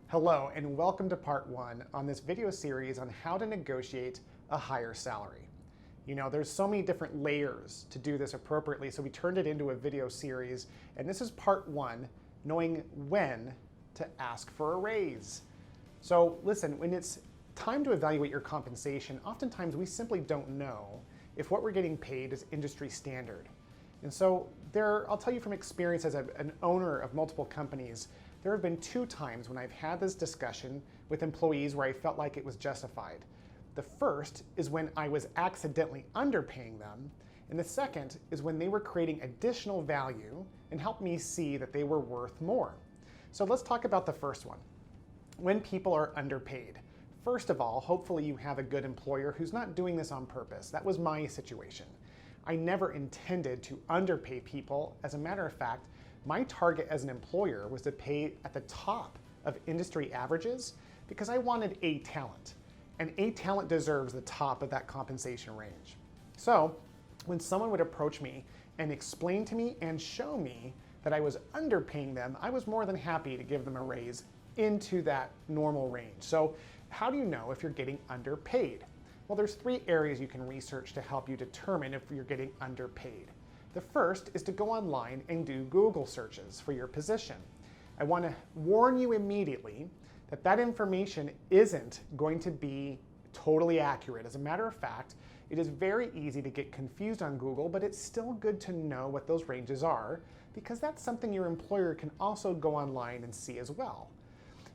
Hello and welcome to part one on this video series on how to negotiate a higher salary. There's so many different layers to do this appropriately, so we turned it into a video series, and this is part one, knowing when to ask for a raise. So listen, when it's time to evaluate your compensation, oftentimes we simply don't know if what we're getting paid is industry standard. And so I'll tell you from experience as an owner of multiple companies, there have been two times when I've had this discussion with employees where I felt like it was justified. The first is when I was accidentally underpaying them, and the second is when they were creating additional value and helped me see that they were worth more. So let's talk about the first one. When people are underpaid. First of all, hopefully you have a good employer who's not doing this on purpose. That was my situation. I never intended to underpay people. As a matter of fact, my target as an employer was to pay at the top of industry averages because I wanted A talent, and A talent deserves the top of that compensation range. So when someone would approach me and explain to me and show me that I was underpaying them, I was more than happy to give them a raise into that normal range. So how do you know if you're getting underpaid? Well, there's three areas you can research to help you determine if you're getting underpaid. The first is to go online and do Google searches for your position. I want to warn you immediately that that information isn't going to be totally accurate. As a matter of fact, it is very easy to get confused on Google, but it's still good to know what those ranges are because that's something your employer can also go online and see as well.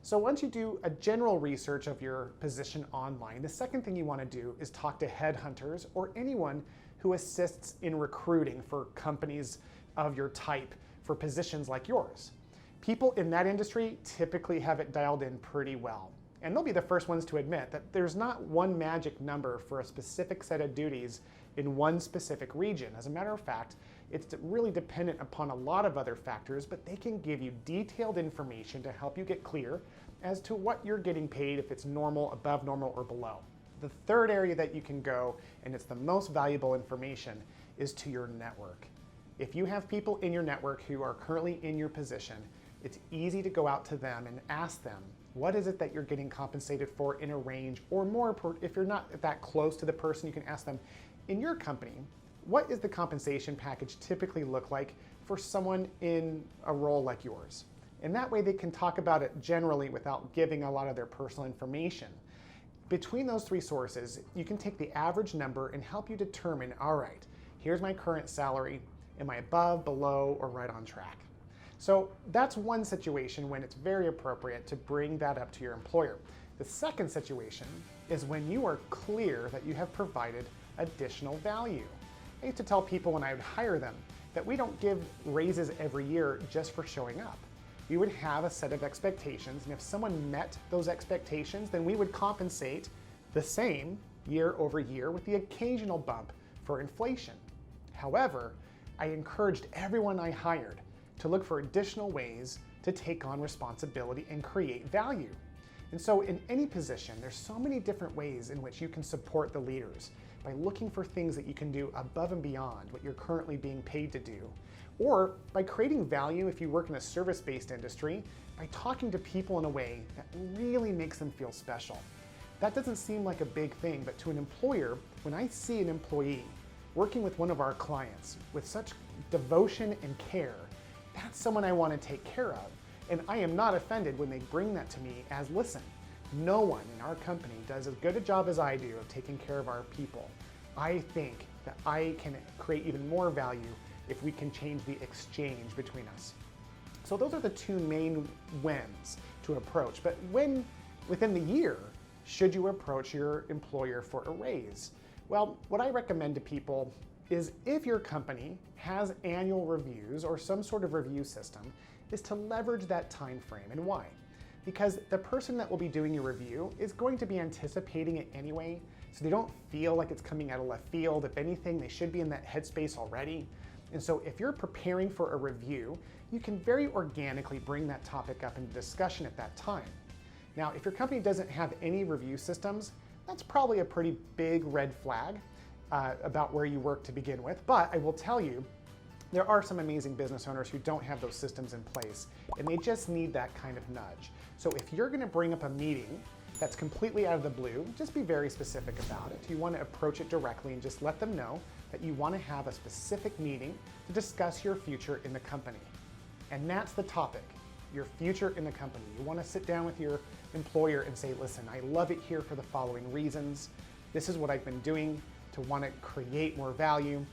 So once you do a general research of your position online, the second thing you want to do is talk to headhunters or anyone who assists in recruiting for companies of your type for positions like yours. People in that industry typically have it dialed in pretty well. And they'll be the first ones to admit that there's not one magic number for a specific set of duties in one specific region. As a matter of fact, it's really dependent upon a lot of other factors, but they can give you detailed information to help you get clear as to what you're getting paid, if it's normal, above normal, or below. The third area that you can go, and it's the most valuable information, is to your network. If you have people in your network who are currently in your position, it's easy to go out to them and ask them, what is it that you're getting compensated for in a range, or more, if you're not that close to the person, you can ask them, in your company, what is the compensation package typically look like for someone in a role like yours? And that way they can talk about it generally without giving a lot of their personal information. Between those three sources, you can take the average number and help you determine, all right, here's my current salary, am I above, below, or right on track? So that's one situation when it's very appropriate to bring that up to your employer. The second situation is when you are clear that you have provided additional value. I used to tell people when I would hire them that we don't give raises every year just for showing up. We would have a set of expectations, and if someone met those expectations, then we would compensate the same year over year with the occasional bump for inflation. However, I encouraged everyone I hired to look for additional ways to take on responsibility and create value. And so in any position, there's so many different ways in which you can support the leaders by looking for things that you can do above and beyond what you're currently being paid to do, or by creating value if you work in a service-based industry, by talking to people in a way that really makes them feel special. That doesn't seem like a big thing, but to an employer, when I see an employee working with one of our clients with such devotion and care, that's someone I want to take care of. And I am not offended when they bring that to me as, listen, no one in our company does as good a job as I do of taking care of our people. I think that I can create even more value if we can change the exchange between us. So those are the two main whens to approach. But when, within the year, should you approach your employer for a raise? Well, what I recommend to people is if your company has annual reviews or some sort of review system, is to leverage that time frame. And why? Because the person that will be doing your review is going to be anticipating it anyway, so they don't feel like it's coming out of left field. If anything, they should be in that headspace already. And so if you're preparing for a review, you can very organically bring that topic up into discussion at that time. Now, if your company doesn't have any review systems, that's probably a pretty big red flag about where you work to begin with. But I will tell you, There are some amazing business owners who don't have those systems in place, and they just need that kind of nudge. So if you're going to bring up a meeting that's completely out of the blue, just be very specific about it. You want to approach it directly and just let them know that you want to have a specific meeting to discuss your future in the company. And that's the topic, your future in the company. You want to sit down with your employer and say, listen, I love it here for the following reasons. This is what I've been doing to want to create more value.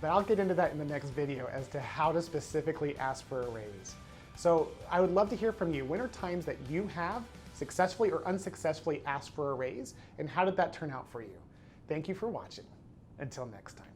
But I'll get into that in the next video as to how to specifically ask for a raise. So I would love to hear from you. When are times that you have successfully or unsuccessfully asked for a raise, and how did that turn out for you? Thank you for watching. Until next time.